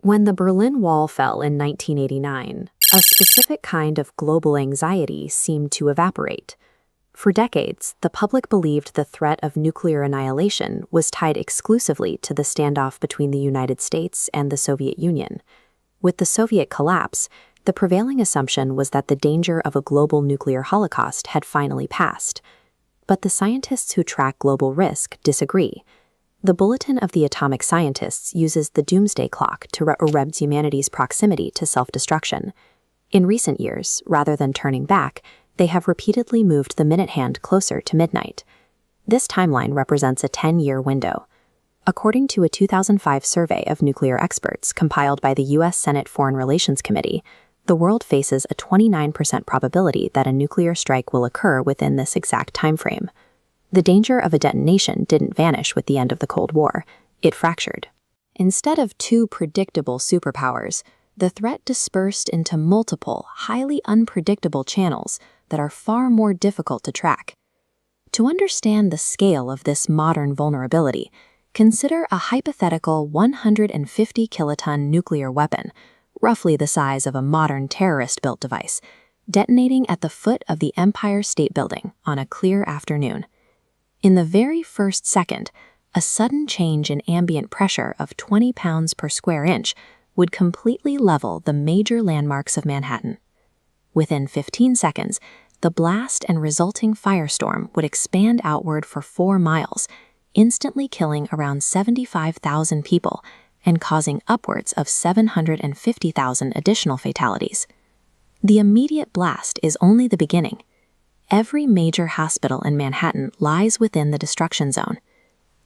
When the Berlin Wall fell in 1989, a specific kind of global anxiety seemed to evaporate. For decades, the public believed the threat of nuclear annihilation was tied exclusively to the standoff between the United States and the Soviet Union. With the Soviet collapse, the prevailing assumption was that the danger of a global nuclear holocaust had finally passed. But the scientists who track global risk disagree. The Bulletin of the Atomic Scientists uses the doomsday clock to represent humanity's proximity to self-destruction. In recent years, rather than turning back, they have repeatedly moved the minute hand closer to midnight. This timeline represents a 10-year window. According to a 2005 survey of nuclear experts compiled by the U.S. Senate Foreign Relations Committee, the world faces a 29% probability that a nuclear strike will occur within this exact timeframe. The danger of a detonation didn't vanish with the end of the Cold War. It fractured. Instead of two predictable superpowers, the threat dispersed into multiple, highly unpredictable channels that are far more difficult to track. To understand the scale of this modern vulnerability, consider a hypothetical 150 kiloton nuclear weapon, roughly the size of a modern terrorist-built device, detonating at the foot of the Empire State Building on a clear afternoon. In the very first second, a sudden change in ambient pressure of 20 pounds per square inch would completely level the major landmarks of Manhattan. Within 15 seconds, the blast and resulting firestorm would expand outward for 4 miles, instantly killing around 75,000 people and causing upwards of 750,000 additional fatalities. The immediate blast is only the beginning. Every major hospital in Manhattan lies within the destruction zone.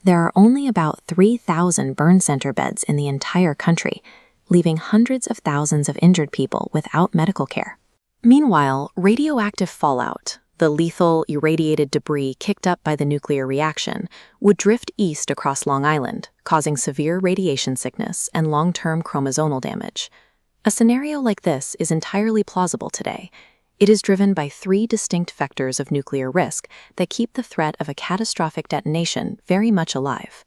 There are only about 3,000 burn center beds in the entire country, leaving hundreds of thousands of injured people without medical care. Meanwhile, radioactive fallout, the lethal, irradiated debris kicked up by the nuclear reaction, would drift east across Long Island, causing severe radiation sickness and long-term chromosomal damage. A scenario like this is entirely plausible today. It is driven by 3 distinct vectors of nuclear risk that keep the threat of a catastrophic detonation very much alive.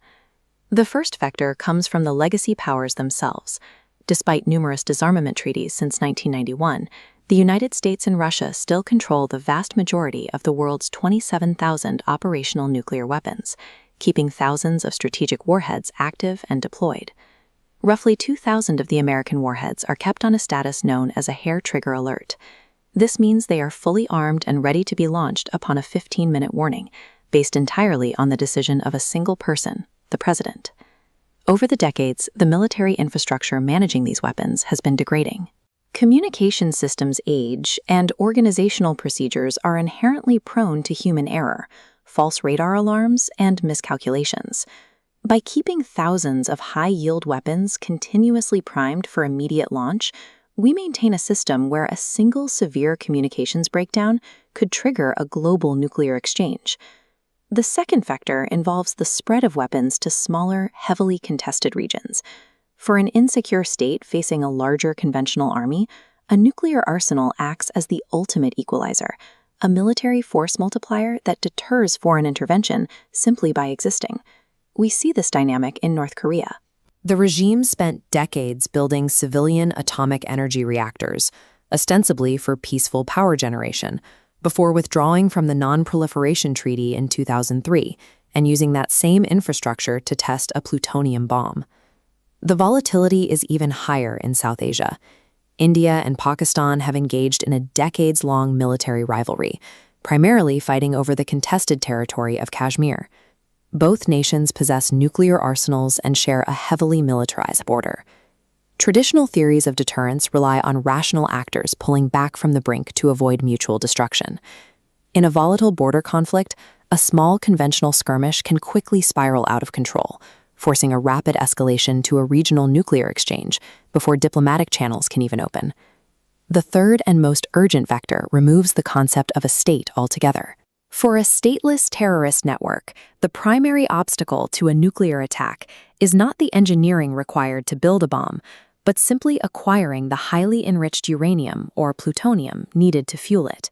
The first vector comes from the legacy powers themselves. Despite numerous disarmament treaties since 1991, the United States and Russia still control the vast majority of the world's 27,000 operational nuclear weapons, keeping thousands of strategic warheads active and deployed. Roughly 2,000 of the American warheads are kept on a status known as a hair trigger alert. This means they are fully armed and ready to be launched upon a 15-minute warning, based entirely on the decision of a single person, the president. Over the decades, the military infrastructure managing these weapons has been degrading. Communication systems age, and organizational procedures are inherently prone to human error, false radar alarms, and miscalculations. By keeping thousands of high-yield weapons continuously primed for immediate launch, we maintain a system where a single severe communications breakdown could trigger a global nuclear exchange. The second vector involves the spread of weapons to smaller, heavily contested regions. For an insecure state facing a larger conventional army, a nuclear arsenal acts as the ultimate equalizer, a military force multiplier that deters foreign intervention simply by existing. We see this dynamic in North Korea. The regime spent decades building civilian atomic energy reactors, ostensibly for peaceful power generation, before withdrawing from the Non-Proliferation Treaty in 2003 and using that same infrastructure to test a plutonium bomb. The volatility is even higher in South Asia. India and Pakistan have engaged in a decades-long military rivalry, primarily fighting over the contested territory of Kashmir. Both nations possess nuclear arsenals and share a heavily militarized border. Traditional theories of deterrence rely on rational actors pulling back from the brink to avoid mutual destruction. In a volatile border conflict, a small conventional skirmish can quickly spiral out of control, forcing a rapid escalation to a regional nuclear exchange before diplomatic channels can even open. The third and most urgent vector removes the concept of a state altogether. For a stateless terrorist network, the primary obstacle to a nuclear attack is not the engineering required to build a bomb, but simply acquiring the highly enriched uranium or plutonium needed to fuel it.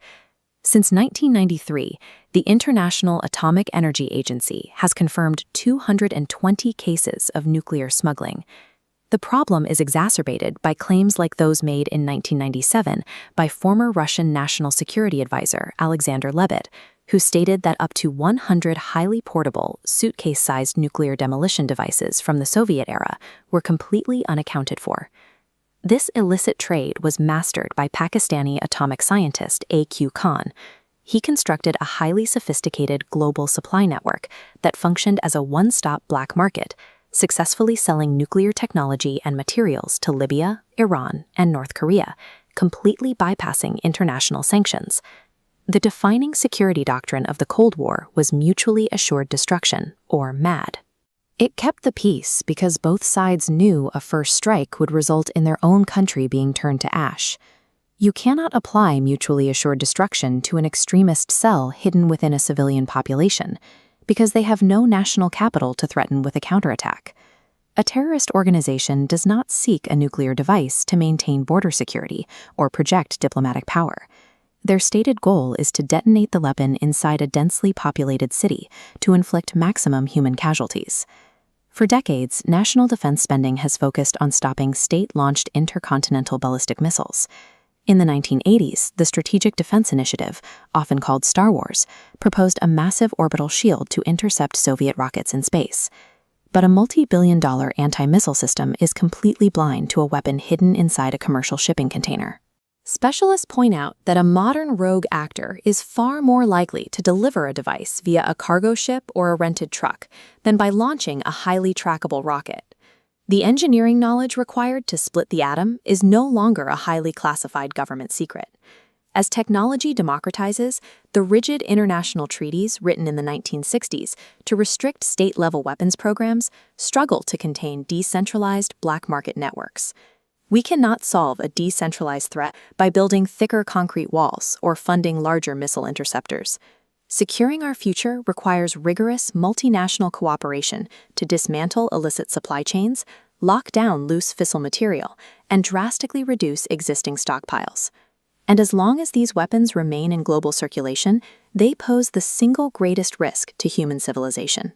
Since 1993, the International Atomic Energy Agency has confirmed 220 cases of nuclear smuggling. The problem is exacerbated by claims like those made in 1997 by former Russian National Security Advisor Alexander Lebed, who stated that up to 100 highly portable, suitcase-sized nuclear demolition devices from the Soviet era were completely unaccounted for. This illicit trade was mastered by Pakistani atomic scientist A.Q. Khan. He constructed a highly sophisticated global supply network that functioned as a one-stop black market, successfully selling nuclear technology and materials to Libya, Iran, and North Korea, completely bypassing international sanctions. The defining security doctrine of the Cold War was mutually assured destruction, or MAD. It kept the peace because both sides knew a first strike would result in their own country being turned to ash. You cannot apply mutually assured destruction to an extremist cell hidden within a civilian population, because they have no national capital to threaten with a counterattack. A terrorist organization does not seek a nuclear device to maintain border security or project diplomatic power. Their stated goal is to detonate the weapon inside a densely populated city to inflict maximum human casualties. For decades, national defense spending has focused on stopping state-launched intercontinental ballistic missiles. In the 1980s, the Strategic Defense Initiative, often called Star Wars, proposed a massive orbital shield to intercept Soviet rockets in space. But a multi-billion-dollar anti-missile system is completely blind to a weapon hidden inside a commercial shipping container. Specialists point out that a modern rogue actor is far more likely to deliver a device via a cargo ship or a rented truck than by launching a highly trackable rocket. The engineering knowledge required to split the atom is no longer a highly classified government secret. As technology democratizes, the rigid international treaties written in the 1960s to restrict state-level weapons programs struggle to contain decentralized black market networks. We cannot solve a decentralized threat by building thicker concrete walls or funding larger missile interceptors. Securing our future requires rigorous multinational cooperation to dismantle illicit supply chains, lock down loose fissile material, and drastically reduce existing stockpiles. And as long as these weapons remain in global circulation, they pose the single greatest risk to human civilization.